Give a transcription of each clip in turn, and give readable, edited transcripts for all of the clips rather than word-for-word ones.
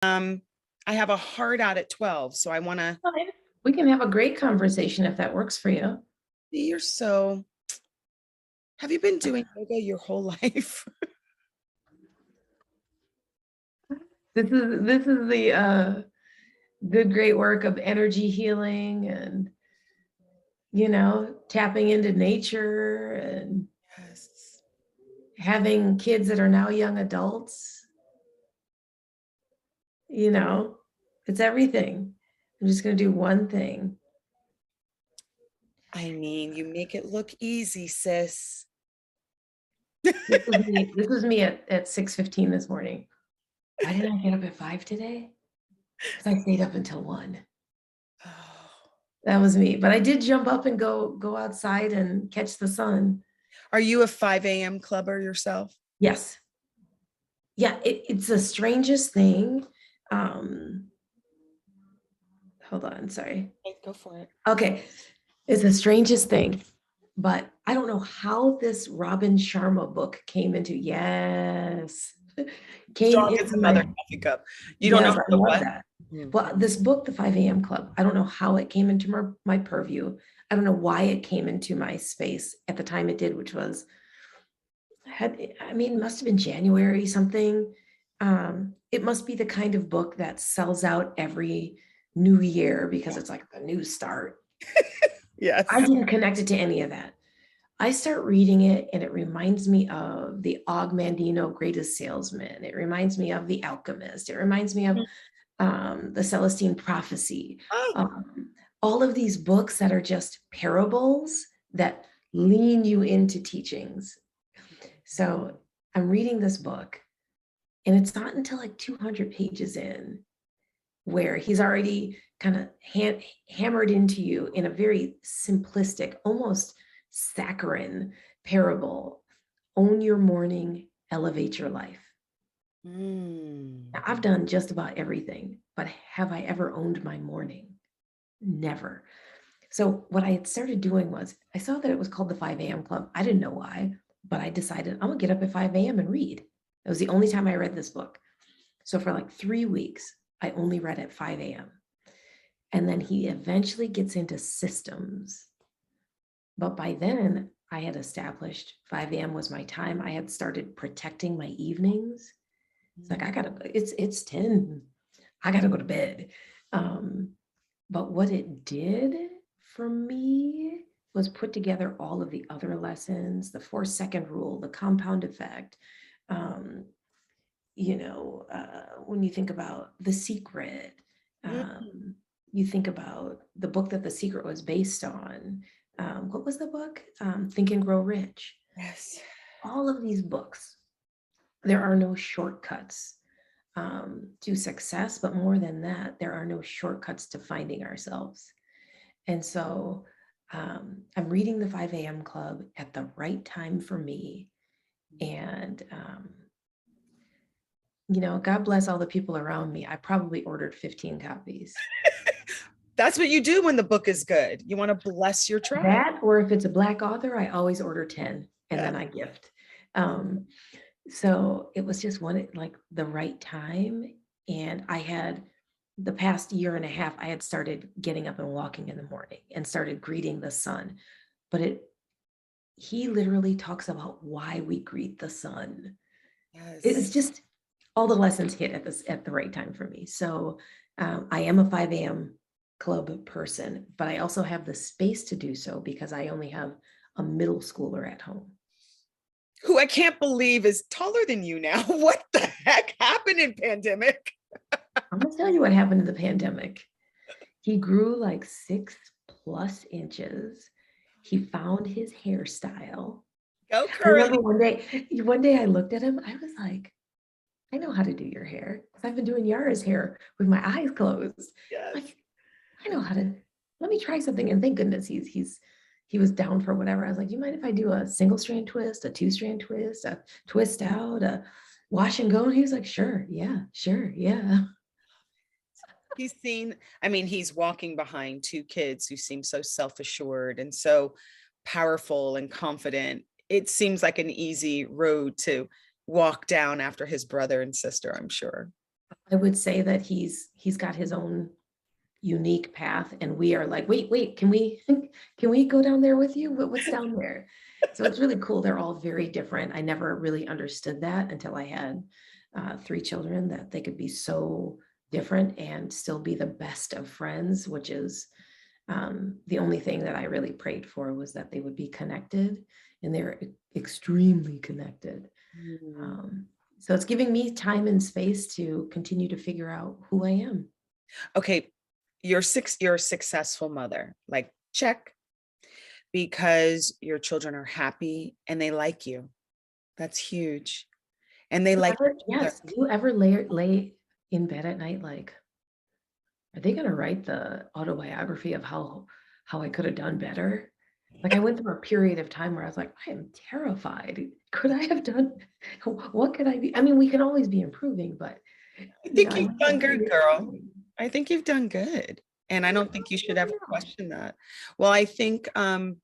Um, I have a hard out at 12, so I want to. Okay. We can have a great conversation if that works for you. You're so. Have you been doing yoga your whole life? This is the good great work of energy healing and tapping into nature and Yes. having kids that are now young adults. It's everything. I'm just going to do one thing. I mean, you make it look easy, sis. This was me at 6:15 this morning. Why didn't I get up at 5 today? Because I stayed up until 1. Oh. That was me. But I did jump up and go outside and catch the sun. Are you a 5 a.m. clubber yourself? Yes. Yeah, it's the strangest thing. Hold on, sorry. Go for it. Okay. It's the strangest thing, but I don't know how this Robin Sharma book came into came Strong as into a my mother coffee cup. You don't know yes, I the love what? that. Hmm. Well, this book, The 5 a.m. Club, I don't know how it came into my purview. I don't know why it came into my space at the time it did, which was it must have been January something. It must be the kind of book that sells out every new year because it's like a new start. I Yes. didn't connect it to any of that. I start reading it and it reminds me of the Og Mandino Greatest Salesman. It reminds me of The Alchemist. It reminds me of the Celestine Prophecy. Oh, All of these books that are just parables that lean you into teachings. So I'm reading this book, and it's not until like 200 pages in where he's already kind of hammered into you in a very simplistic, almost saccharine parable. Own your morning, elevate your life. Now, I've done just about everything, but have I ever owned my morning? Never. So what I had started doing was I saw that it was called the 5 a.m. Club. I didn't know why, but I decided I'm gonna get up at 5 a.m. and read. That was the only time I read this book. So for like 3 weeks, I only read at 5 a.m. And then he eventually gets into systems. But by then, I had established 5 a.m. was my time. I had started protecting my evenings. It's like it's 10. I gotta go to bed. But what it did for me was put together all of the other lessons, the 4-second rule, the compound effect. Um, when you think about The Secret, you think about the book that The Secret was based on. What was the book? Think and Grow Rich. yes. All of these books, there are no shortcuts to success, but more than that, there are no shortcuts to finding ourselves. And so I'm reading the 5 a.m. Club at the right time for me. And, God bless all the people around me. I probably ordered 15 copies. That's what you do when the book is good. You want to bless your tribe. That, or if it's a Black author, I always order 10 and Yeah. then I gift. So it was just like the right time. And I had the past year and a half, I had started getting up and walking in the morning and started greeting the sun. But he literally talks about why we greet the sun. Yes. It's just all the lessons hit at the right time for me. So I am a 5 a.m. club person, but I also have the space to do so because I only have a middle schooler at home. Who I can't believe is taller than you now. What the heck happened in pandemic? I'm gonna tell you what happened in the pandemic. He grew like 6+ inches. He found his hairstyle. Go I curly. remember one day I looked at him, I was like, I know how to do your hair because I've been doing Yara's hair with my eyes closed. Yes. Like, I know how to, let me try something. And thank goodness he was down for whatever. I was like, you mind if I do a single strand twist, a 2-strand twist, a twist out, a wash and go? And he was like, sure, yeah, sure, yeah. He's walking behind 2 kids who seem so self-assured and so powerful and confident. It seems like an easy road to walk down after his brother and sister, I'm sure. I would say that he's got his own unique path, and we are like, wait, can we can we go down there with you? What's down there? So it's really cool. They're all very different. I never really understood that until I had 3 children, that they could be so different and still be the best of friends, which is the only thing that I really prayed for, was that they would be connected, and they're extremely connected. Mm. Um, so it's giving me time and space to continue to figure out who I am. Okay, you're a successful mother. Like, check, because your children are happy and they like you. That's huge. And they like each other. Yes, do you ever lay in bed at night like, are they gonna write the autobiography of how I could have done better? Like, I went through a period of time where I was like, I am terrified. Could I have done what could I be? I mean, we can always be improving, but I think I you've went through done a good, period of girl. time. I think you've done good. And I don't think you should ever Yeah. question that. Well, I think I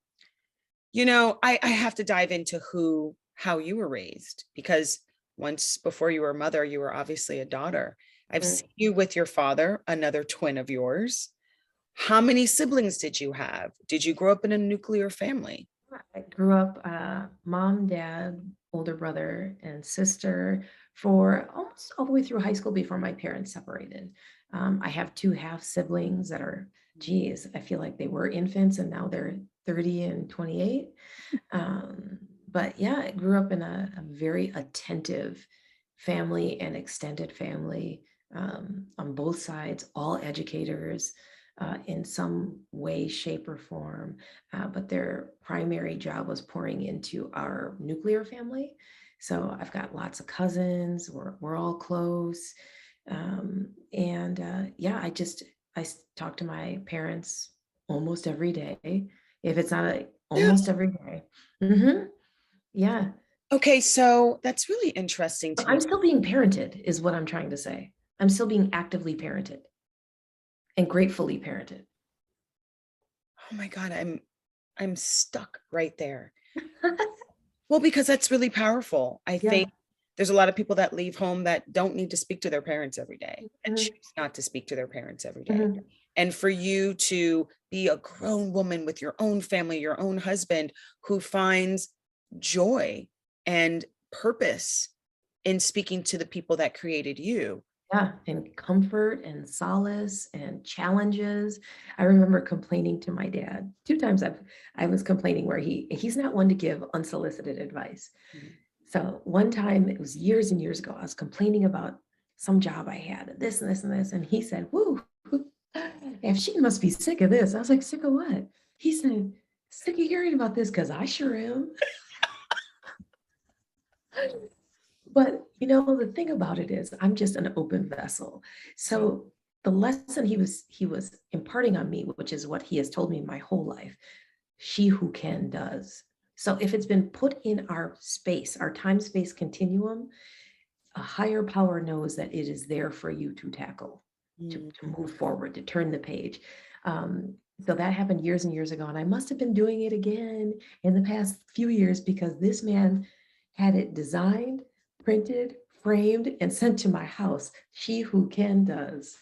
have to dive into how you were raised, because once before you were a mother, you were obviously a daughter. I've Mm. seen you with your father, another twin of yours. How many siblings did you have? Did you grow up in a nuclear family? I grew up, mom, dad, older brother, and sister for almost all the way through high school before my parents separated. I have 2 half siblings that are, geez, I feel like they were infants and now they're 30 and 28. But yeah, I grew up in a very attentive family and extended family, on both sides, all educators in some way, shape, or form. But their primary job was pouring into our nuclear family. So I've got lots of cousins, we're all close. And yeah, talk to my parents almost every day. If it's not almost Yes. every day. Mhm. Yeah. Okay, so that's really interesting But to I'm me. still being parented, is what I'm trying to say. I'm still being actively parented and gratefully parented. Oh my God, I'm stuck right there. Well, because that's really powerful. I Yeah. think there's a lot of people that leave home that don't need to speak to their parents every day, that Mhm, choose not to speak to their parents every day. mhm. And for you to be a grown woman with your own family, your own husband, who finds joy and purpose in speaking to the people that created you. Yeah, and comfort and solace and challenges. I remember complaining to my dad. 2 times I was complaining where he's not one to give unsolicited advice. So one time, it was years and years ago, I was complaining about some job I had, this and this and this, and he said, "Woo, if she must be sick of this." I was like, "Sick of what?" He said, "Sick of hearing about this, because I sure am." But, the thing about it is I'm just an open vessel. Yeah. So the lesson he was imparting on me, which is what he has told me my whole life, she who can does. So if it's been put in our space, our time space continuum, a higher power knows that it is there for you to tackle, to, Mm. to move forward, to turn the page. So that happened years and years ago, and I must have been doing it again in the past few years, because this man had it designed, printed, framed, and sent to my house. She who can does.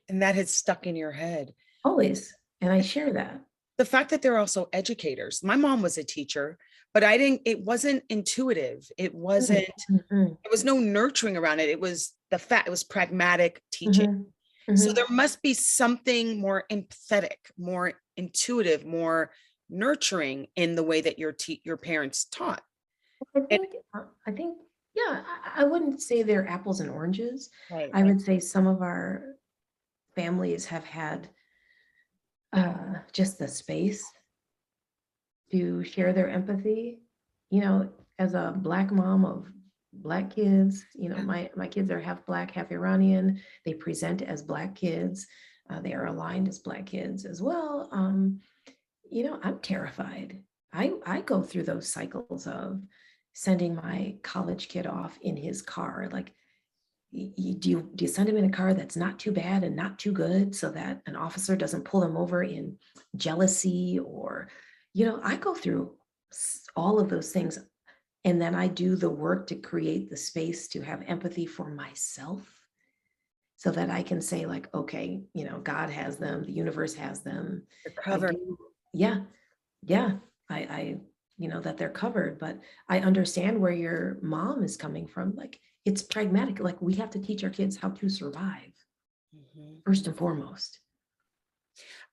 And that has stuck in your head. Always. And I share that. The fact that they're also educators. My mom was a teacher, but it wasn't intuitive. Mhm, mhm, There was no nurturing around it. It was pragmatic teaching. mhm, So mhm. there must be something more empathetic, more intuitive, more nurturing in the way that your parents taught. I And think, yeah, I wouldn't say they're apples and oranges. right, I right. would say some of our families have had just the space to share their empathy. You know, as a Black mom of Black kids, my kids are half Black, half Iranian. They present as Black kids. They are aligned as Black kids as well. I'm terrified. I go through those cycles of sending my college kid off in his car. Like, do you send him in a car that's not too bad and not too good, so that an officer doesn't pull him over in jealousy? Or, I go through all of those things, and then I do the work to create the space to have empathy for myself. so that I can say like, okay, God has them, the universe has them. You're I covered. do. Yeah. Yeah. I that they're covered, but I understand where your mom is coming from. Like, it's pragmatic. Like, we have to teach our kids how to survive Mhm. first and foremost.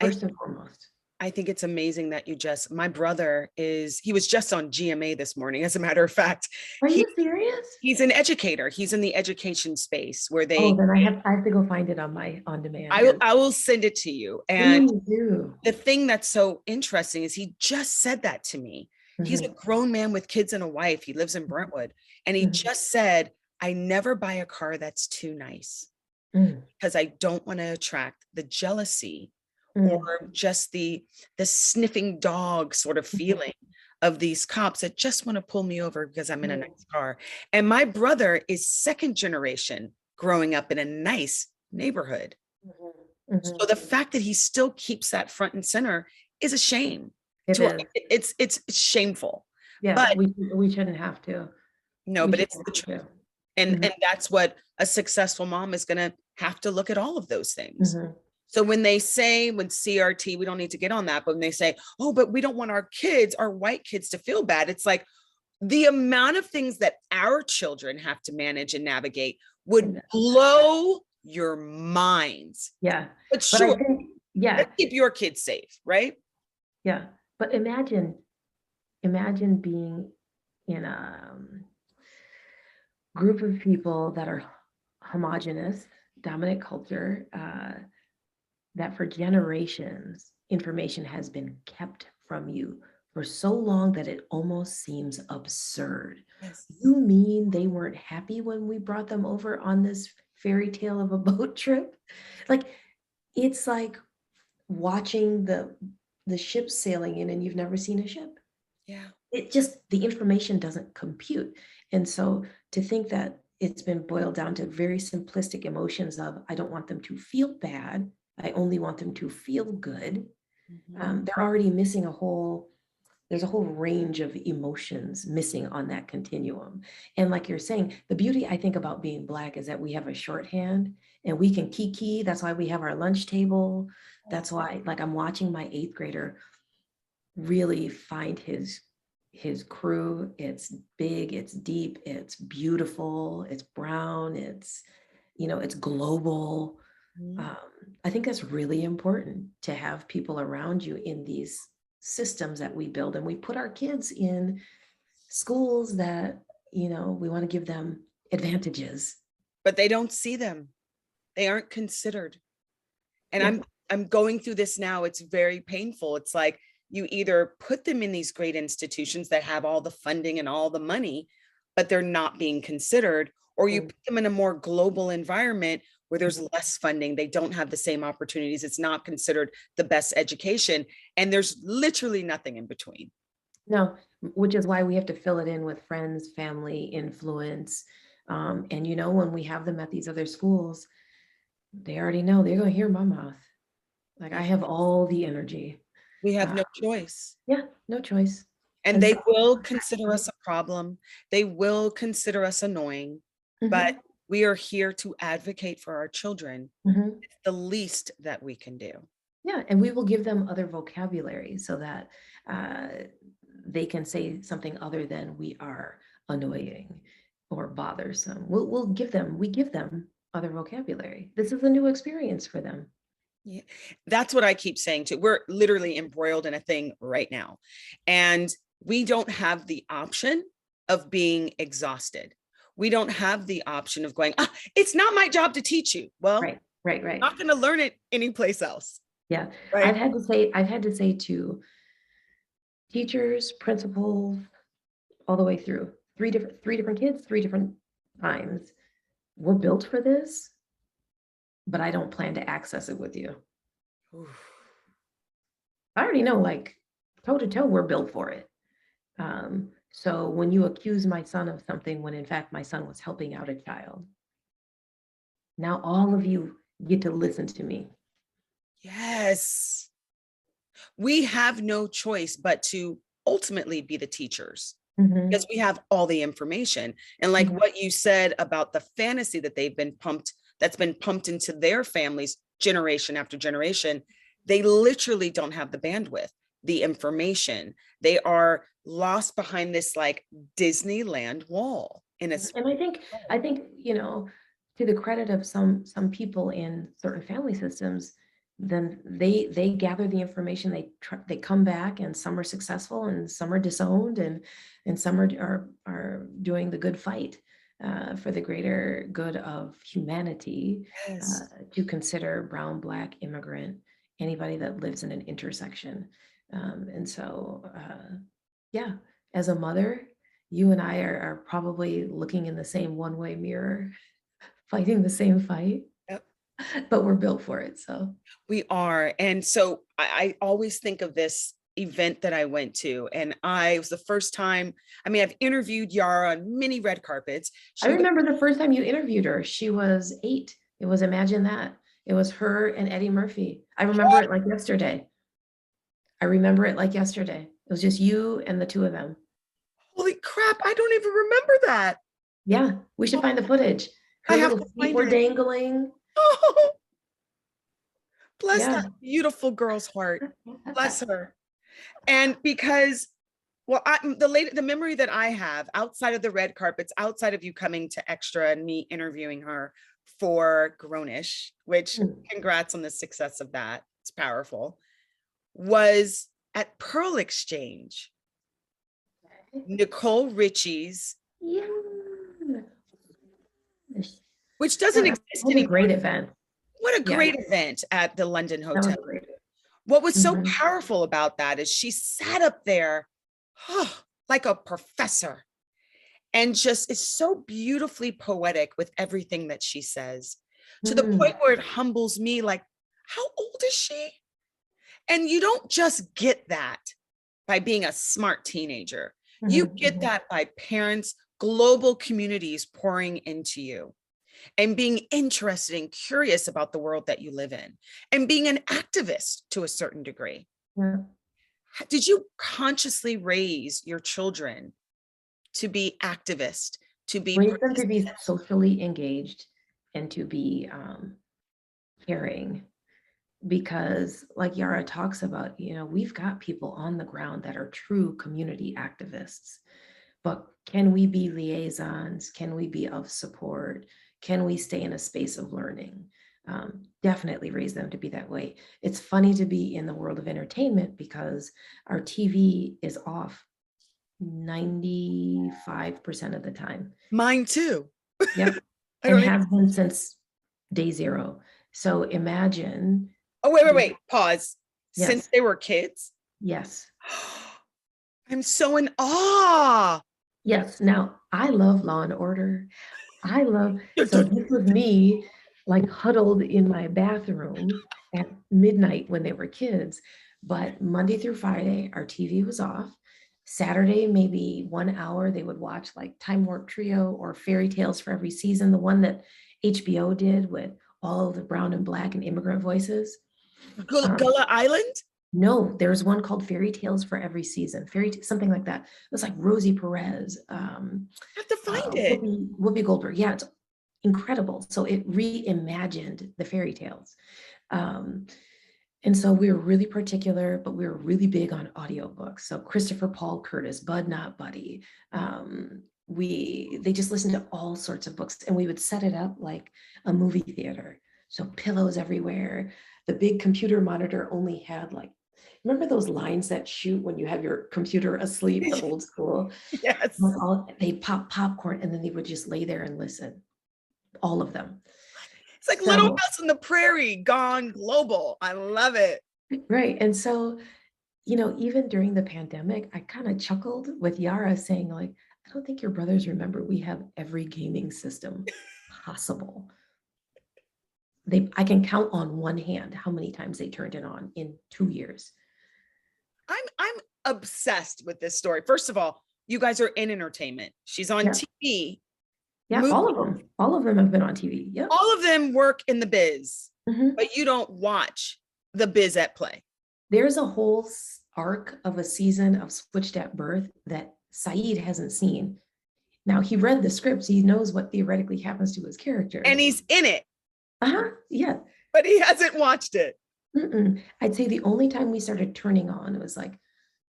I, First and foremost. I think it's amazing that my brother he was just on GMA this morning. As a matter of fact, Are he you serious? he's an educator. He's in the education space where Oh, then I have to go find it on my on demand. Yes. I will send it to you. And Please do. the thing that's so interesting is he just said that to me. He's a Mhm, grown man with kids and a wife. He lives in Brentwood. And he mhm, just said, I never buy a car that's too nice mm, because I don't want to attract the jealousy or mm, just the sniffing dog sort of mhm, feeling of these cops that just want to pull me over because I'm in a mm, nice car. And my brother is second generation growing up in a nice neighborhood. mhm, mhm. So the fact that he still keeps that front and center is a shame. It To is. it's shameful. Yeah, But we shouldn't have to. no, We but shouldn't it's the have truth. to. And Mhm, that's what a successful mom is going to have to look at all of those things. mhm. So when CRT, we don't need to get on that, but when they say, "Oh, but we don't want our white kids to feel bad." It's like the amount of things that our children have to manage and navigate would blow your minds. Yeah. But But I sure, think, yeah, let's keep your kids safe, right? yeah. But imagine being in a group of people that are homogenous, dominant culture, that for generations, information has been kept from you for so long that it almost seems absurd. Yes. You mean they weren't happy when we brought them over on this fairy tale of a boat trip? Like, it's like watching the ship sailing in and you've never seen a ship. Yeah. It just, the information doesn't compute. And so to think that it's been boiled down to very simplistic emotions of, I don't want them to feel bad, I only want them to feel good. Mhm. They're already missing there's a whole range of emotions missing on that continuum. And like you're saying, the beauty I think about being Black is that we have a shorthand and we can kiki. That's why we have our lunch table. That's why, like, I'm watching my eighth grader really find his crew. It's big, it's deep, it's beautiful, it's brown, it's global. Mhm. um, I think that's really important to have people around you in these systems that we build, and we put our kids in schools that we want to give them advantages. But they don't see them. They aren't considered. And Yeah. I'm going through this now. It's very painful. It's like you either put them in these great institutions that have all the funding and all the money, but they're not being considered, or you Mm, put them in a more global environment where there's mhm. less funding, they don't have the same opportunities, it's not considered the best education, and there's literally nothing in between. No, which is why we have to fill it in with friends, family, influence. And when we have them at these other schools, they already know they're going to hear my mouth. Like, I Yeah. have all the energy. We have Uh, no choice. yeah, no choice. And And they so, will consider us a problem. They will consider us annoying, but mhm, we are here to advocate for our children. mhm. It's the least that we can do. Yeah, and we will give them other vocabulary so that uh, they can say something other than we are annoying or bothersome. We give them other vocabulary. This is a new experience for them. Yeah. That's what I keep saying too. We're literally embroiled in a thing right now. And we don't have the option of being exhausted. We don't have the option of going, it's not my job to teach you. Well, Right, right, right. not going to learn it anyplace else. Yeah, Right. I've had to say to teachers, principals, all the way through, three different kids, three different times. We're built for this, but I don't plan to access it with you. I already know, like, toe to toe, we're built for it. So when you accuse my son of something when in fact my son was helping out a child, now all of you get to listen to me. Yes. We have no choice but to ultimately be the teachers Mhm, because we have all the information. And like mhm, what you said about the fantasy that they've been pumped, that's been pumped into their families generation after generation, they literally don't have the bandwidth, the information. They are lost behind this like Disneyland wall. And I think, you know, to the credit of some people in certain family systems, then they gather the information, they come back, and some are successful and some are disowned, and some are doing the good fight for the greater good of humanity, Yes. to consider brown, black, immigrant, anybody that lives in an intersection. And so, yeah, as a mother, you and I are probably looking in the same one-way mirror, fighting the same fight, Yep. but we're built for it. So We are. And so I always think of this event that I went to, and it was the first time. I mean, I've interviewed Yara on many red carpets. I remember the first time you interviewed her, she was 8. It was Imagine That. It was her and Eddie Murphy. I remember it like yesterday. I remember it like yesterday. It was just you and the two of them. Holy crap, I don't even remember that. Yeah, we should find the footage. I Her have little to feet find were it. dangling. Oh, bless Yeah. that beautiful girl's heart. Bless her. And because, well, the memory that I have outside of the red carpets, outside of you coming to Extra and me interviewing her for Grownish, which congrats on the success of that, it's powerful, was at Pearl Exchange, Nicole Richie's, Yeah. which doesn't That exist was a anymore. great event. What a Yeah. great event at the London That was Hotel. great. What was so powerful about that is she sat up there, like a professor, and just is so beautifully poetic with everything that she says, to the point where it humbles me. Like, how old is she? And you don't just get that by being a smart teenager. You get that by parents, global communities pouring into you, and being interested and curious about the world that you live in, and being an activist to a certain degree. Yeah. Did you consciously raise your children to be activists, to be Raise them to be socially engaged and to be caring? Because like Yara talks about, you know, we've got people on the ground that are true community activists, but can we be liaisons? Can we be of support? Can we stay in a space of learning? Definitely raise them to be that way. It's funny to be in the world of entertainment because our TV is off 95% of the time. Mine too. Yep. And has been since day zero. So imagine. Oh, wait, pause. Yes. Since they were kids? Yes. I'm so in awe. Yes. Now, I love Law and Order. So this was me like huddled in my bathroom at midnight when they were kids. But Monday through Friday, our TV was off. Saturday, maybe 1 hour, they would watch like Time Warp Trio or Fairy Tales for Every Season, the one that HBO did with all of the brown and black and immigrant voices. Gullah Island? No, there's one called Fairy Tales for Every Season, something like that. It was like Rosie Perez. I have to find it. Whoopi Goldberg. Yeah, it's incredible. So it reimagined the fairy tales. And so we were really particular, but we were really big on audiobooks. So Christopher Paul Curtis, Bud Not Buddy. They just listened to all sorts of books, and we would set it up like a movie theater. So pillows everywhere. The big computer monitor only had like, remember those lines that shoot when you have your computer asleep, the old school? Yes. They pop popcorn and then they would just lay there and listen. All of them. It's like Little House on the Prairie gone global. I love it. Right. And so, you know, even during the pandemic, I kind of chuckled with Yara saying like, I don't think your brothers remember we have every gaming system possible. I can count on one hand how many times they turned it on in 2 years. I'm obsessed with this story. First of all, you guys are in entertainment. She's on TV. Yeah, all of them. All of them have been on TV. Yeah. All of them work in the biz, but you don't watch the biz at play. There's a whole arc of a season of Switched at Birth that Saeed hasn't seen. Now, he read the scripts. He knows what theoretically happens to his character. And he's in it. Yeah. but he hasn't watched it. I'd say the only time we started turning on was like,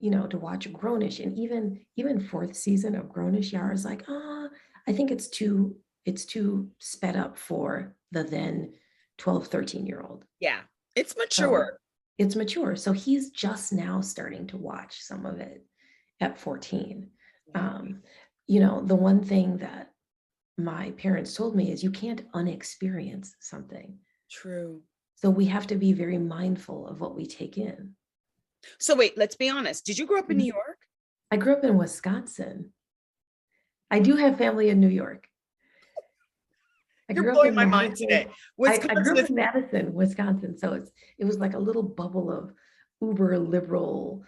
to watch Grownish, and even fourth season of Grownish, Yara's like, I think it's too sped up for the then 12, 13-year-old. Yeah, it's So mature. it's mature. So he's just now starting to watch some of it at 14. Yeah, The one thing that my parents told me is you can't unexperience something. true. So we have to be very mindful of what we take in. So wait, let's be honest. Did you grow up in New York? I grew up in Wisconsin. I do have family in New York. I You're grew up blowing in my mind today. Madison. I grew Wisconsin up is in Madison, Wisconsin. So it was like a little bubble of uber liberal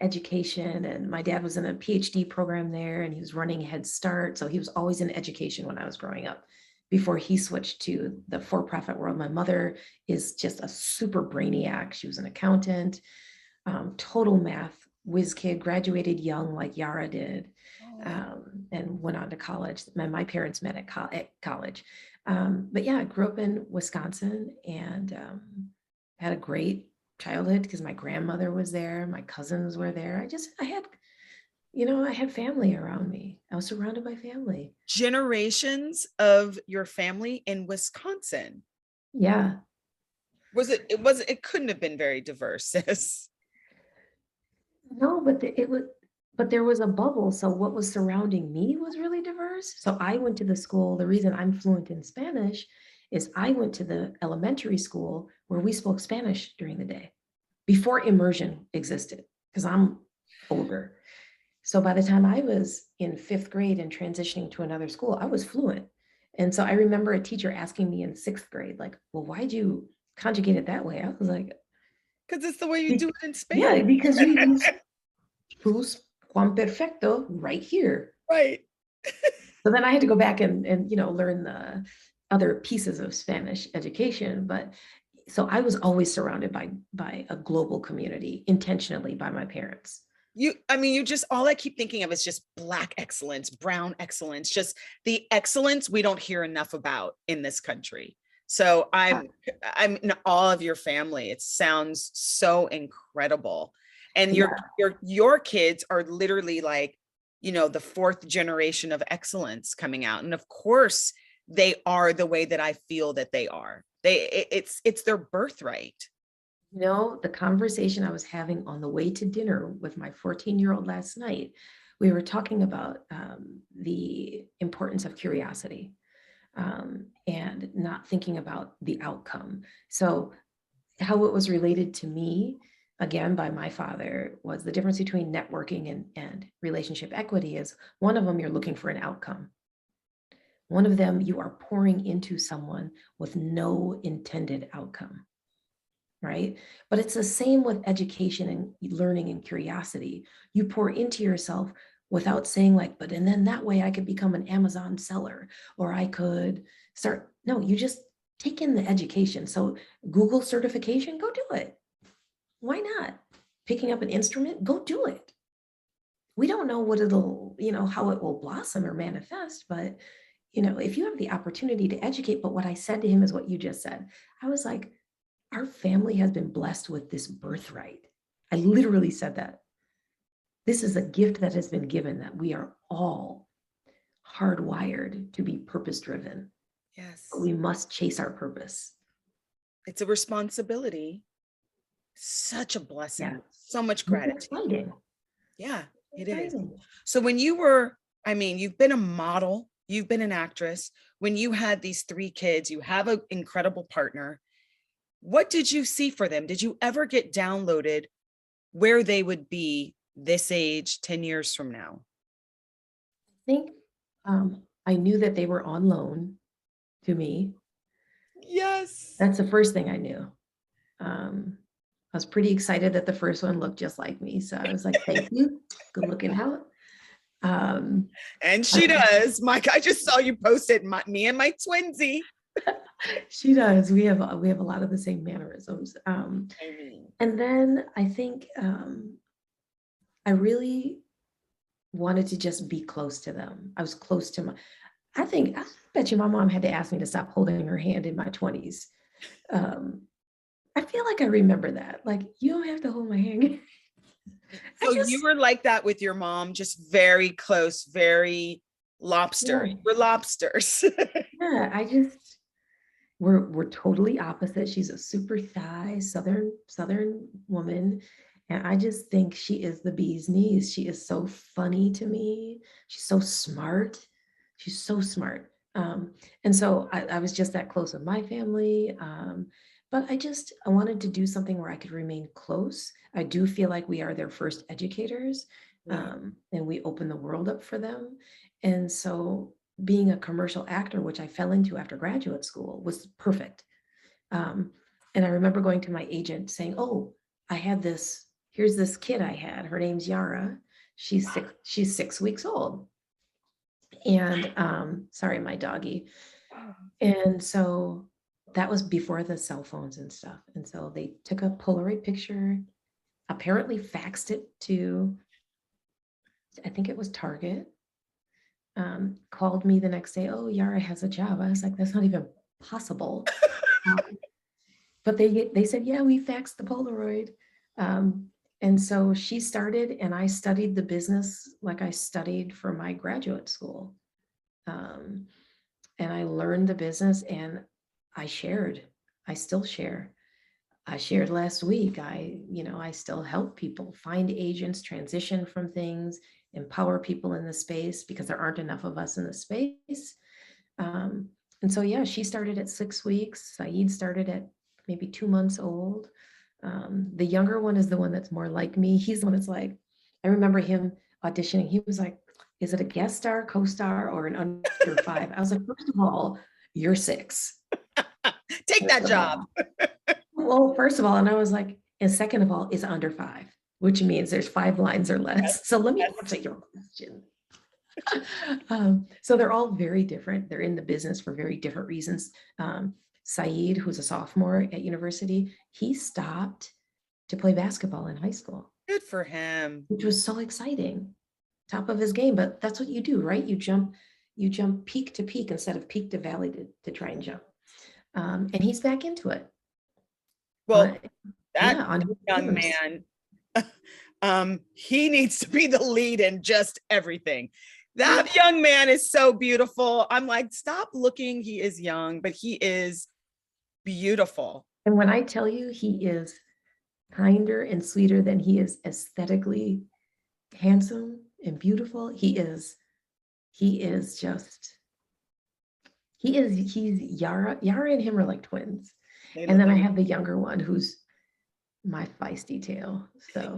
education. And my dad was in a PhD program there, and he was running Head Start. So he was always in education when I was growing up before he switched to the for-profit world. My mother is just a super brainiac. She was an accountant, total math whiz kid, graduated young like Yara did, oh, and went on to college. My parents met at college. But yeah, I grew up in Wisconsin, and had a great childhood because my grandmother was there, my cousins were there. I had family around me. I was surrounded by family. generations of your family in Wisconsin. Yeah. It couldn't have been very diverse, sis. No, but there was a bubble. So what was surrounding me was really diverse. So I went to the school. The reason I'm fluent in Spanish is I went to the elementary school where we spoke Spanish during the day before immersion existed, because I'm older. So by the time I was in fifth grade and transitioning to another school, I was fluent. And so I remember a teacher asking me in sixth grade, like, well, why'd you conjugate it that way? I was like, Because it's the way you do it in Spanish. yeah, because you use who's Juan Perfecto right here. Right. So then I had to go back and learn the other pieces of Spanish education. But so I was always surrounded by a global community intentionally by my parents. You just, all I keep thinking of is just Black excellence, brown excellence, just the excellence we don't hear enough about in this country. So I'm in awe of your family. It sounds so incredible. And Yeah, your kids are literally like, the fourth generation of excellence coming out. And of course, they are the way that I feel that they are. It's their birthright. the conversation I was having on the way to dinner with my 14-year-old last night, we were talking about the importance of curiosity, and not thinking about the outcome. So how it was related to me, again, by my father, was the difference between networking and relationship equity is one of them, you're looking for an outcome. One of them, you are pouring into someone with no intended outcome, right? But it's the same with education and learning and curiosity. You pour into yourself without saying like, but and then that way I could become an Amazon seller, or I could start. No, you just take in the education. So Google certification, go do it. Why not? Picking up an instrument, go do it. We don't know what how it will blossom or manifest, but if you have the opportunity to educate. But what I said to him is what you just said. I was like, our family has been blessed with this birthright. I literally said that. This is a gift that has been given, that we are all hardwired to be purpose driven. But Yes. we must chase our purpose. It's a responsibility, such a Yeah. blessing, so much It's gratitude. exciting. Yeah, It's it is. exciting. So when you were, you've been a model, you've been an actress. When you had these three kids, you have an incredible partner. What did you see for them? Did you ever get downloaded where they would be this age 10 years from now? I think I knew that they were on loan to me. Yes. That's the first thing I knew. I was pretty excited that the first one looked just like me. So I was like, thank you. Good looking out. Um, And I- she does. Mike, I just saw you posted me and my twinsy. she does. We have a lot of the same mannerisms. I mean, And then I think I really wanted to just be close to them. I was close to I bet you my mom had to ask me to stop holding her hand in my 20s. I feel like I remember that. Like, you don't have to hold my hand. I So you just, were like that with your mom, just very close, very lobster. yeah, We're lobsters. yeah, I just, we're totally opposite. She's a super shy Southern woman. And I just think she is the bee's knees. She is so funny to me. She's so smart. She's so smart. And so I was just that close with my family. But I wanted to do something where I could remain close. I do feel like we are their first educators, Yeah. and we open the world up for them. And so being a commercial actor, which I fell into after graduate school, was perfect. Um, and I remember going to my agent saying, "Oh, I had this. Here's this kid I had. Her name's Yara. She's 6 weeks old." And sorry, my doggy. And so that was before the cell phones and stuff. And so they took a Polaroid picture, apparently faxed it to, I think it was Target. Called me the next day. "Oh, Yara has a job." I was like, "That's not even possible." Um, but they said, "Yeah, we faxed the Polaroid." Um, and so she started, and I studied the business like I studied for my graduate school. Um, and I learned the business, and I shared. I still share. I shared last week. I still help people find agents, transition from things, empower people in the space because there aren't enough of us in the space. Um, and so, yeah, she started at 6 weeks. Saeed started at maybe 2 months old. The younger one is the one that's more like me. He's the one that's like, I remember him auditioning. He was like, "Is it a guest star, co-star, or an under five?" I was like, "First of all, you're 6. Take First that of job. all." Well, first of all, and I was like, and second of all, is under 5, which means there's 5 lines or Yes, less. So let me yes. answer your question. So they're all very different. They're in the business for very different reasons. Saeed, who's a sophomore at university, he stopped to play basketball in high school, Good for him. which was so exciting. Top of his game, but that's what you do, right? You jump peak to peak instead of peak to valley to try and jump. And he's back into it. Uh, Well, that yeah, on his young terms. man, he needs to be the lead in just everything. That young man is so beautiful. I'm like, stop looking. He is young, but he is beautiful. And when I tell you he is kinder and sweeter than he is aesthetically handsome and beautiful, he is just he's Yara and him are like twins. They And look then I like have the younger one who's my feisty tail. So,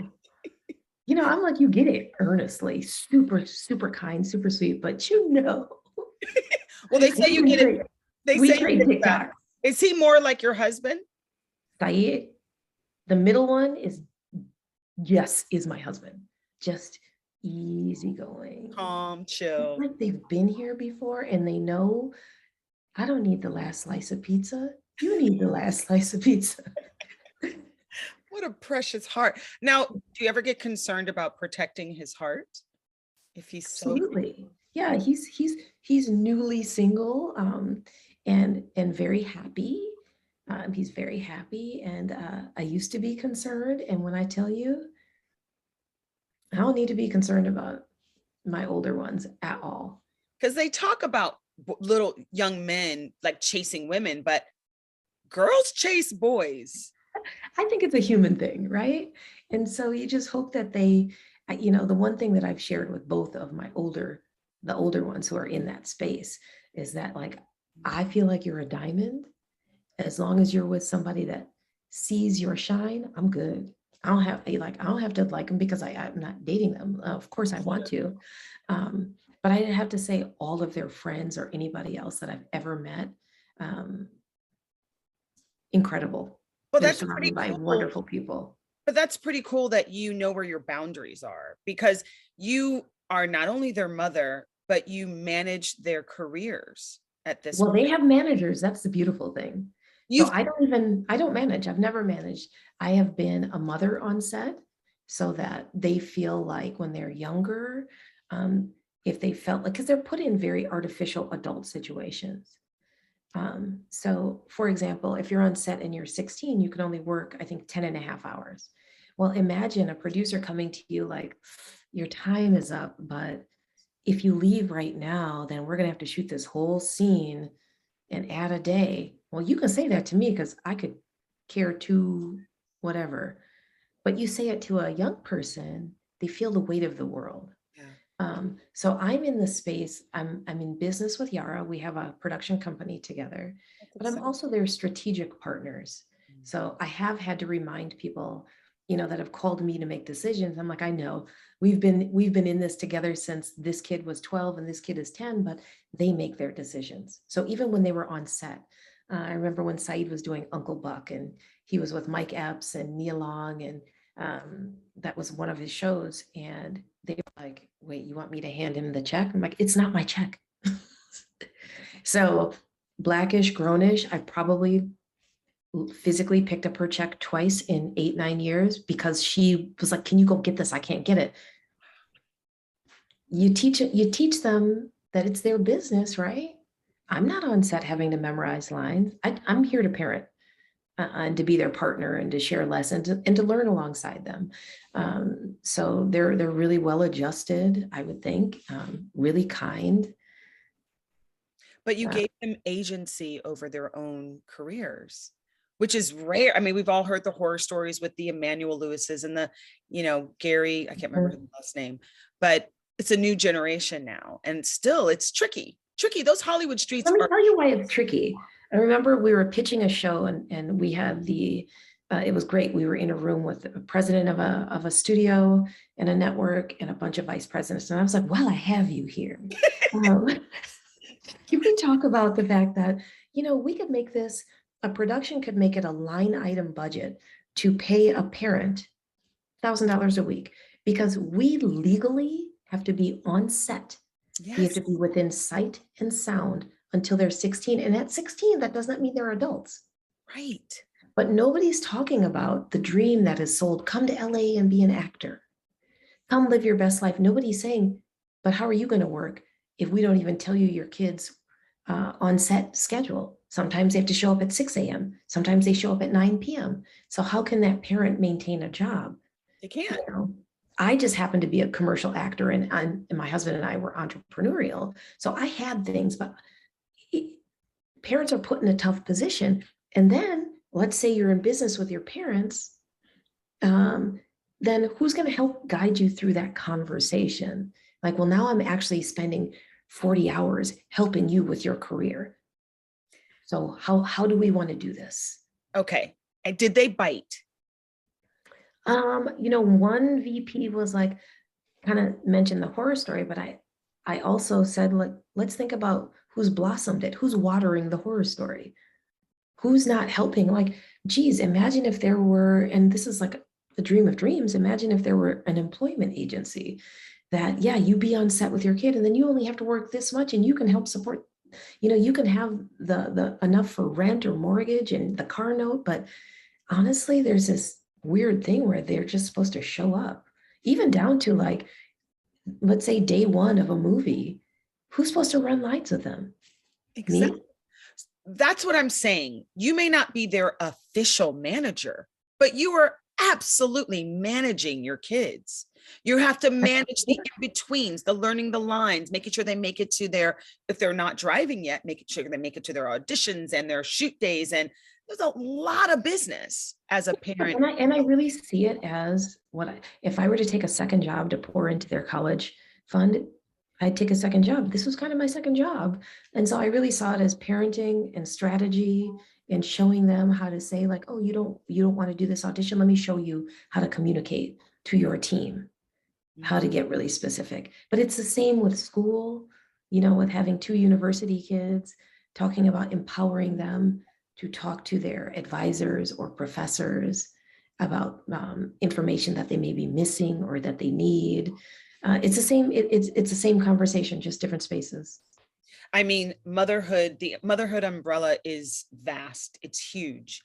I'm like, you get it earnestly, super, super kind, super sweet, but well, they say you we get it. trade, They we say you trade get it back. TikToks. Is he more like your husband? Saeed, the middle one is my husband. Just easygoing. Calm, It's chill. like they've been here before and they know I don't need the last slice of pizza. You need the last slice of pizza. What a precious heart. Now, do you ever get concerned about protecting his heart? If he's so Absolutely. Yeah, he's newly single, and very happy. He's very happy, and I used to be concerned. And when I tell you, I don't need to be concerned about my older ones at all. because they talk about little young men like chasing women, but girls chase boys. I think it's a human thing, right? And so you just hope that the one thing that I've shared with both of the older ones who are in that space is that, like, I feel like you're a diamond. As long as you're with somebody that sees your shine, I'm good. I don't have to like them because I'm not dating them. Of course I want to. But I didn't have to say all of their friends or anybody else that I've ever met. Um, Incredible. Well, They're that's pretty surrounded by cool. wonderful people. But that's pretty cool that you know where your boundaries are because you are not only their mother, but you manage their careers at this Well, point. they have managers. That's the beautiful thing. So You've I don't manage. I've never managed. I have been a mother on set so that they feel like when they're younger, um, if they felt like, because they're put in very artificial adult situations. So for example, if you're on set and you're 16, you can only work, I think, 10 and a half hours. Well, imagine a producer coming to you like, your time is up, but if you leave right now, then we're going to have to shoot this whole scene and add a day. Well, you can say that to me because I could care to whatever. But you say it to a young person, they feel the weight of the world. Yeah. So I'm in the space, I'm in business with Yara. We have a production company together, That's but I'm exciting. also their strategic partners. So I have had to remind people, that have called me to make decisions. I'm like, I know we've been in this together since this kid was 12 and this kid is 10, but they make their decisions. So even when they were on set, I remember when Saeed was doing Uncle Buck and he was with Mike Epps and Nia Long, and that was one of his shows. And they were like, wait, you want me to hand him the check? I'm like, it's not my check. So Blackish, Grownish, I probably physically picked up her check twice in 8, 9 years because she was like, can you go get this? I can't get it. You teach them that it's their business, right? I'm not on set having to memorize lines. I'm here to parent, and to be their partner and to share lessons and to learn alongside them. So they're really well adjusted, I would think, really kind. But you Uh, gave them agency over their own careers, which is rare. I mean, we've all heard the horror stories with the Emmanuel Lewis's and the, Gary, I can't remember his last name, but it's a new generation now. And still it's tricky. Tricky. Those Hollywood streets Let me are. tell you why it's tricky. I remember we were pitching a show and we had it was great. We were in a room with the president of a studio and a network and a bunch of vice presidents. And I was like, well, I have you here. Um, can we talk about the fact that, we could make this, a production could make it a line item budget to pay a parent $1,000 a week because we legally have to be on set. We have Yes. to be within sight and sound until they're 16. And at 16, that does not mean they're adults. Right. But nobody's talking about the dream that is sold. Come to LA and be an actor. Come live your best life. Nobody's saying, but how are you going to work if we don't even tell you your kids' on set schedule? Sometimes they have to show up at 6 a.m. Sometimes they show up at 9 p.m. So how can that parent maintain a job? They can't. I just happened to be a commercial actor, and my husband and I were entrepreneurial. So I had things, but parents are put in a tough position. And then let's say you're in business with your parents, then who's going to help guide you through that conversation? Like, well, now I'm actually spending 40 hours helping you with your career. So how do we want to do this? Okay. And did they bite? One VP was like, kind of mentioned the horror story, but I also said, like, let's think about who's blossomed it, who's watering the horror story, who's not helping. Like, geez, imagine if there were, and this is like the dream of dreams, imagine if there were an employment agency that, yeah, you be on set with your kid and then you only have to work this much and you can help support, you can have the enough for rent or mortgage and the car note. But honestly, there's this weird thing where they're just supposed to show up, even down to like, let's say day one of a movie, who's supposed to run lines with them? Exactly. Me? That's what I'm saying. You may not be their official manager, but you are absolutely managing your kids. You have to manage the in-betweens, the learning the lines, making sure they make it to if they're not driving yet, making sure they make it to their auditions and their shoot days. And there's a lot of business as a parent. And I really see it as if I were to take a second job to pour into their college fund, I'd take a second job. This was kind of my second job. And so I really saw it as parenting and strategy and showing them how to say, like, oh, you don't want to do this audition. Let me show you how to communicate to your team, how to get really specific. But it's the same with school, with having 2 university kids, talking about empowering them to talk to their advisors or professors about information that they may be missing or that they need. It's the same. It's the same conversation, just different spaces. I mean, the motherhood umbrella is vast. It's huge.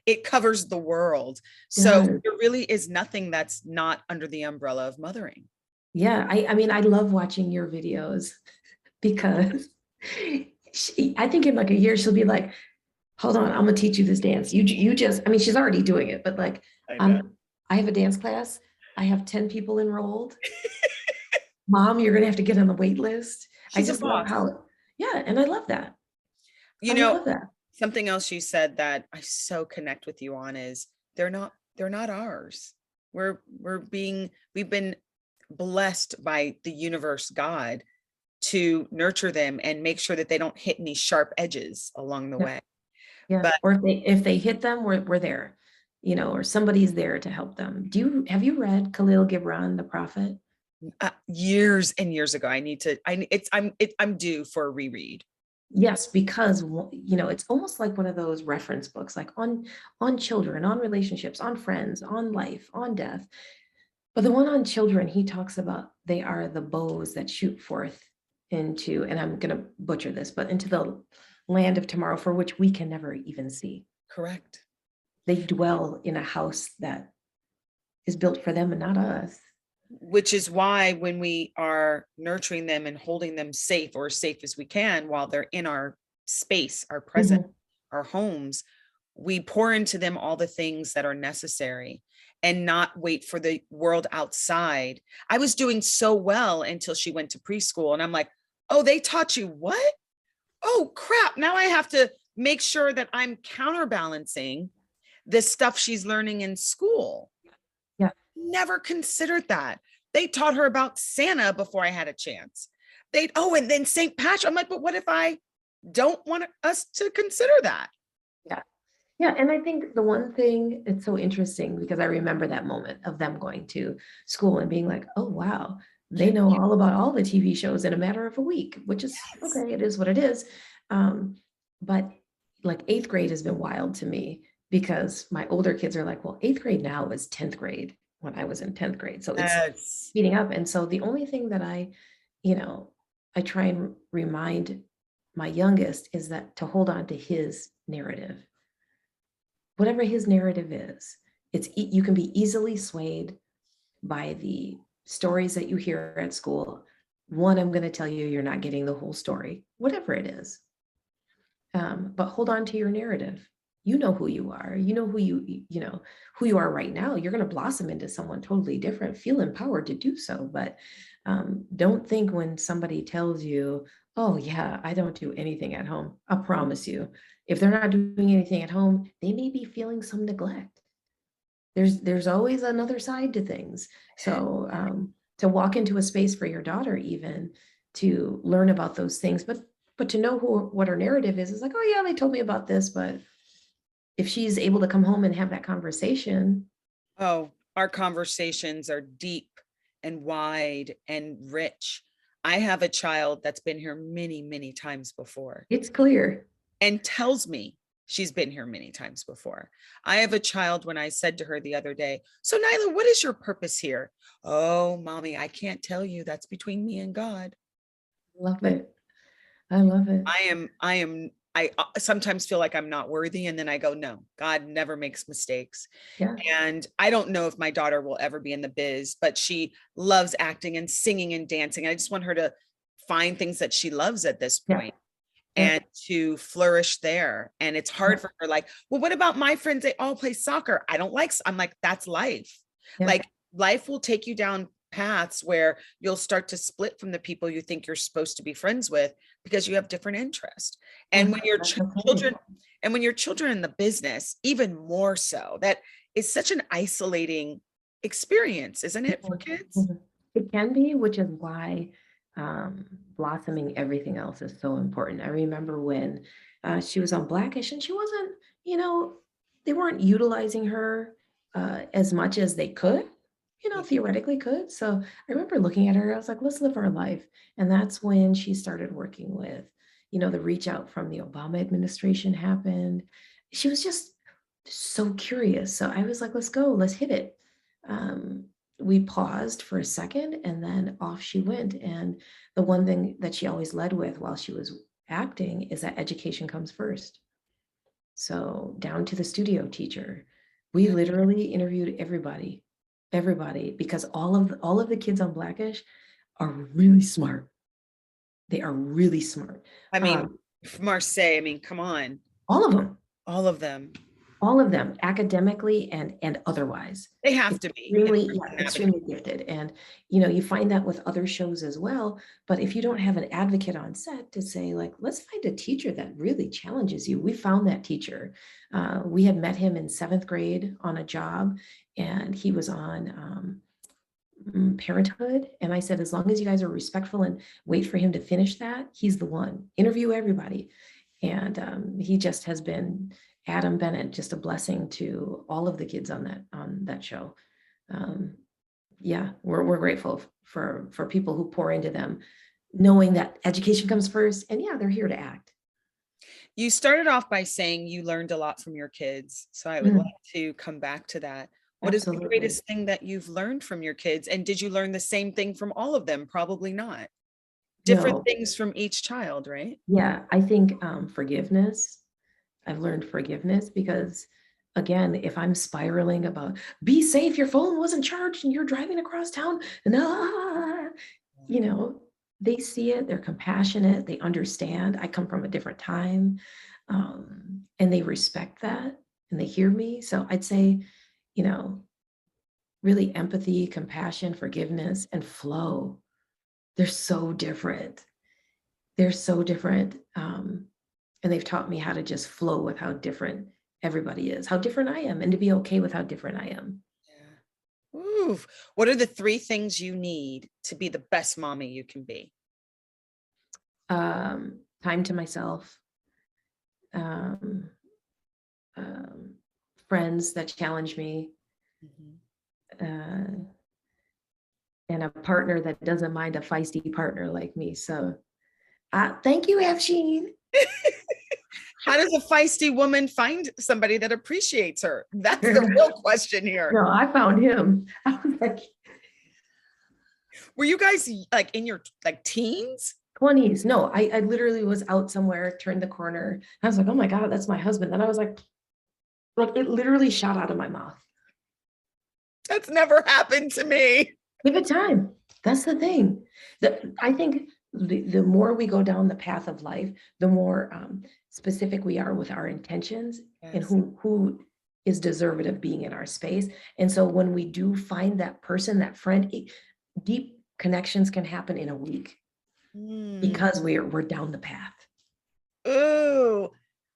It covers the world. So Yeah. there really is nothing that's not under the umbrella of mothering. Yeah, I mean, I love watching your videos because I think in like a year she'll be like, hold on, I'm gonna teach you this dance. You just, I mean, she's already doing it, but like, I know. um, I have a dance class. I have 10 people enrolled. Mom, you're gonna have to get on the wait list. I She's a just love boss. how, yeah, and I love that. You I know, love that. something else you said that I so connect with you on is they're not ours. We've been blessed by the universe, God, to nurture them and make sure that they don't hit any sharp edges along the Yeah, way. yeah. But Or if they hit them, we're there, or somebody's there to help them. Have you read Khalil Gibran, The Prophet? years and years ago, I'm due for a reread. Yes, because it's almost like one of those reference books, like on children, on relationships, on friends, on life, on death. But the one on children, he talks about they are the bows that shoot forth into, and I'm going to butcher this, but into the land of tomorrow for which we can never even see. Correct. They dwell in a house that is built for them and not us. Which is why when we are nurturing them and holding them safe or as safe as we can while they're in our space, our present, Mhm. our homes, we pour into them all the things that are necessary and not wait for the world outside. I was doing so well until she went to preschool, and I'm like, oh, they taught you what? Oh, crap. Now I have to make sure that I'm counterbalancing the stuff she's learning in school. Yeah. Never considered that. They taught her about Santa before I had a chance. And then St. Patrick. I'm like, but what if I don't want us to consider that? Yeah. Yeah, and I think the one thing, it's so interesting because I remember that moment of them going to school and being like, oh, wow, they know all about all the TV shows in a matter of a week, which is Yes. okay, it is what it is. Um, but like eighth grade has been wild to me because my older kids are like, well, eighth grade now is 10th grade when I was in 10th grade. So it's Yes. speeding up. And so the only thing that you know, I try and remind my youngest is that to hold on to his narrative, whatever his narrative is. You can be easily swayed by the stories that you hear at school. One, I'm going to tell you, you're not getting the whole story, whatever it is. But hold on to your narrative. You know who you are. You know who you are right now. You're going to blossom into someone totally different. Feel empowered to do so, but don't think when somebody tells you, "Oh yeah, I don't do anything at home." I promise you, if they're not doing anything at home, they may be feeling some neglect. There's always another side to things. So to walk into a space for your daughter, even to learn about those things, but to know what her narrative is like, oh yeah, they told me about this, but if she's able to come home and have that conversation, Oh, our conversations are deep and wide and rich. I have a child that's been here many, many times before it's clear. and tells me she's been here many times before. I have a child when I said to her the other day, so Nyla, what is your purpose here? Oh, mommy, I can't tell you. That's between me and God. Love it. I love it. I sometimes feel like I'm not worthy. And then I go, no, God never makes mistakes. Yeah. And I don't know if my daughter will ever be in the biz, but she loves acting and singing and dancing. I just want her to find things that she loves at this Yeah. point Yeah. and to flourish there. And it's hard for her, like, well, what about my friends? They all play soccer. I don't like, I'm like, that's life. Yeah. Like, life will take you down paths where you'll start to split from the people you think you're supposed to be friends with because you have different interests. And Yeah. when your That's okay. children, and when your children in the business, even more so, that is such an isolating experience, isn't it, for Mhm, kids? mhm. It can be, which is why blossoming everything else is so important. I remember when she was on Blackish and she wasn't, you know, they weren't utilizing her as much as they could, Yeah. theoretically could. So I remember looking at her, I was like, let's live our life. And that's when she started working with, the reach out from the Obama administration happened. She was just so curious. So I was like, let's go, let's hit it. Um, we paused for a second and then off she went. And the one thing that she always led with while she was acting is that education comes first. So down to the studio teacher, we literally interviewed everybody. everybody, because all of the kids on Blackish are really smart. They are really smart. I mean, Marseille, I mean, come on. All of them. All of them. All of them, academically and otherwise. They have to be. Extremely gifted. And, you know, you find that with other shows as well. But if you don't have an advocate on set to say, like, let's find a teacher that really challenges you. We found that teacher. We had met him in 7th grade on a job, and he was on Parenthood. And I said, as long as you guys are respectful and wait for him to finish that, he's the one. Interview everybody. And he just has been, Adam Bennett, just a blessing to all of the kids on that show. Yeah, we're grateful for people who pour into them, knowing that education comes first, and yeah, they're here to act. You started off by saying you learned a lot from your kids, so I would like to come back to that. What Absolutely. is the greatest thing that you've learned from your kids, and did you learn the same thing from all of them? Probably not. Different things from each child, right? Yeah, I think forgiveness. I've learned forgiveness because, again, if I'm spiraling about be safe, your phone wasn't charged and you're driving across town, and you know, they see it, they're compassionate, they understand. I come from a different time, and they respect that and they hear me. So I'd say, you know, really empathy, compassion, forgiveness, and flow. They're so different. They're so different. And they've taught me how to just flow with how different everybody is, how different I am, and to be okay with how different I am. Yeah. Ooh. What are the 3 things you need to be the best mommy you can be? Time to myself, friends that challenge me, and a partner that doesn't mind a feisty partner like me. So thank you, Afshin. How does a feisty woman find somebody that appreciates her? That's the real question here. No, I found him. I was like, were you guys like in your like teens? 20s? No, I literally was out somewhere, turned the corner. I was like, oh my God, that's my husband. Then I was like it literally shot out of my mouth. That's never happened to me. Give it time. That's the thing. I think the more we go down the path of life, the more specific we are with our intentions. Yes. And who is deserving of being in our space. And so when we do find that person, that friend, deep connections can happen in a week because we're down the path. Ooh,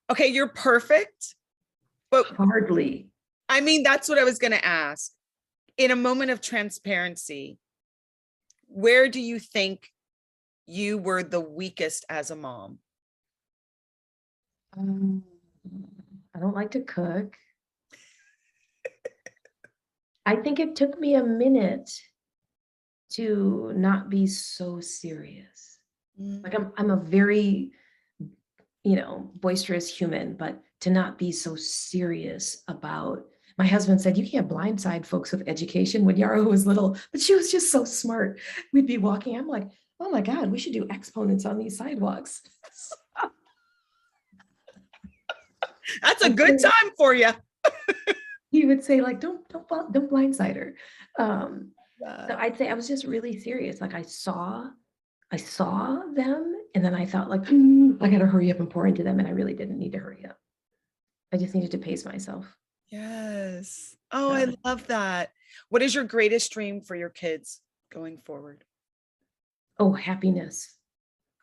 okay, you're perfect, but hardly. I mean, that's what I was going to ask. In a moment of transparency, where do you think you were the weakest as a mom? I don't like to cook. I think it took me a minute to not be so serious. Like I'm a very, boisterous human, but to not be so serious about. My husband said, you can't blindside folks with education. When Yara was little, but she was just so smart. We'd be walking. I'm like, oh my God, we should do exponents on these sidewalks. That's a good time for you. He would say, like, don't blindside her. So I'd say I was just really serious. Like I saw them, and then I thought, like, I got to hurry up and pour into them, and I really didn't need to hurry up. I just needed to pace myself. Yes. Oh, I love that. What is your greatest dream for your kids going forward? Oh, happiness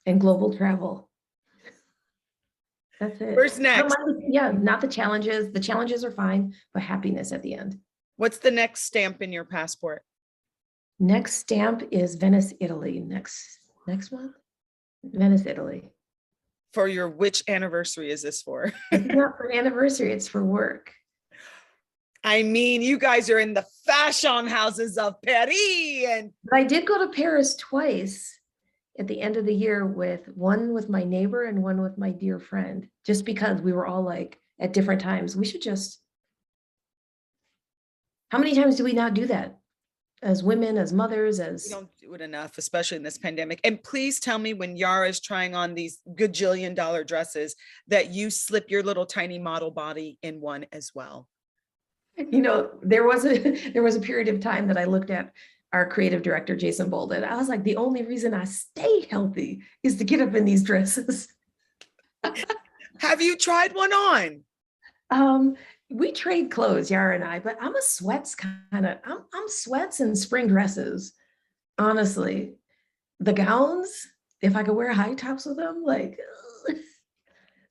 and global travel. That's it. Where's next? Yeah, not the challenges. The challenges are fine, but happiness at the end. What's the next stamp in your passport? Next stamp is Venice, Italy. Next month? Venice, Italy. For your which anniversary is this for? It's not for anniversary, it's for work. I mean, you guys are in the fashion houses of Paris. But I did go to Paris twice at the end of the year, one with my neighbor and one with my dear friend, just because we were all like at different times. We should just, how many times do we not do that as women, as mothers, we don't do it enough, especially in this pandemic. And please tell me, when Yara is trying on these gajillion-dollar dresses, that you slip your little tiny model body in one as well. You know, there was a period of time that I looked at our creative director, Jason Bolden. I was like, the only reason I stay healthy is to get up in these dresses. Have you tried one on? Um, we trade clothes, Yara and I, but I'm a sweats kind of, I'm sweats and spring dresses, honestly. The gowns, if I could wear high tops with them, like,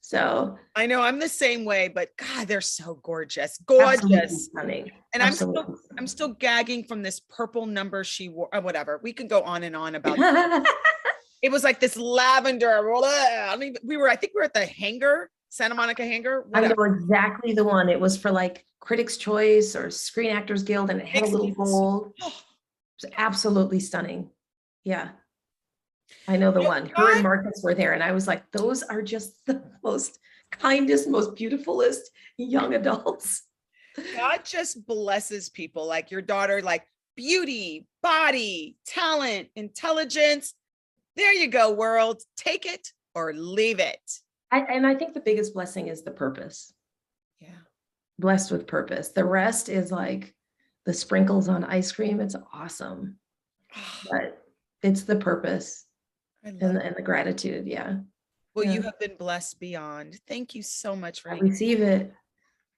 so I know I'm the same way, but God, they're so gorgeous, absolutely gorgeous. stunning. And Absolutely I'm stunning. still gagging from this purple number she wore, or whatever. We could go on and on about. It was like this lavender. I don't even, I think we were at the hangar, Santa Monica hangar. I know Whatever. exactly the one. It was for like Critics' Choice or Screen Actors Guild, and it had a little 60s. gold. Oh, It was absolutely stunning. Yeah, I know the you know, one. Her and God, Marcus were there, and I was like, those are just the most kindest, most beautifulest young adults. God just blesses people like your daughter, like beauty, body, talent, intelligence. There you go, world. Take it or leave it. And I think the biggest blessing is the purpose. Yeah. Blessed with purpose. The rest is like the sprinkles on ice cream. It's awesome, but it's the purpose I love and it. and the gratitude. Yeah. Well, Yeah. you have been blessed beyond. Thank you so much for I hanging. receive it.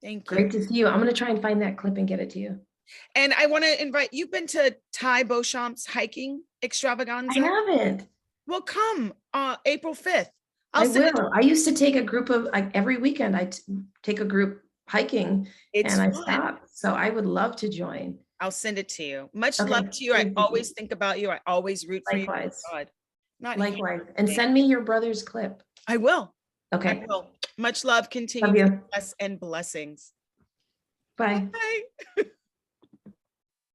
Thank you. Great to see you. I'm going to try and find that clip and get it to you. And I want to invite you've been to Ty Beauchamp's hiking I extravaganza. haven't. Well, come April 5th. I'll I send it. will. I used to take a group of like every weekend. Take a group hiking It's and I fun. stopped. So I would love to join. I'll send it to you. Much Okay. love to you. I Thank you. always think about you. I always root for you. Likewise. God, not Likewise. And here. send me your brother's clip. I will. I Okay. will. Much love. Love Continued you. success and blessings. Bye. Bye.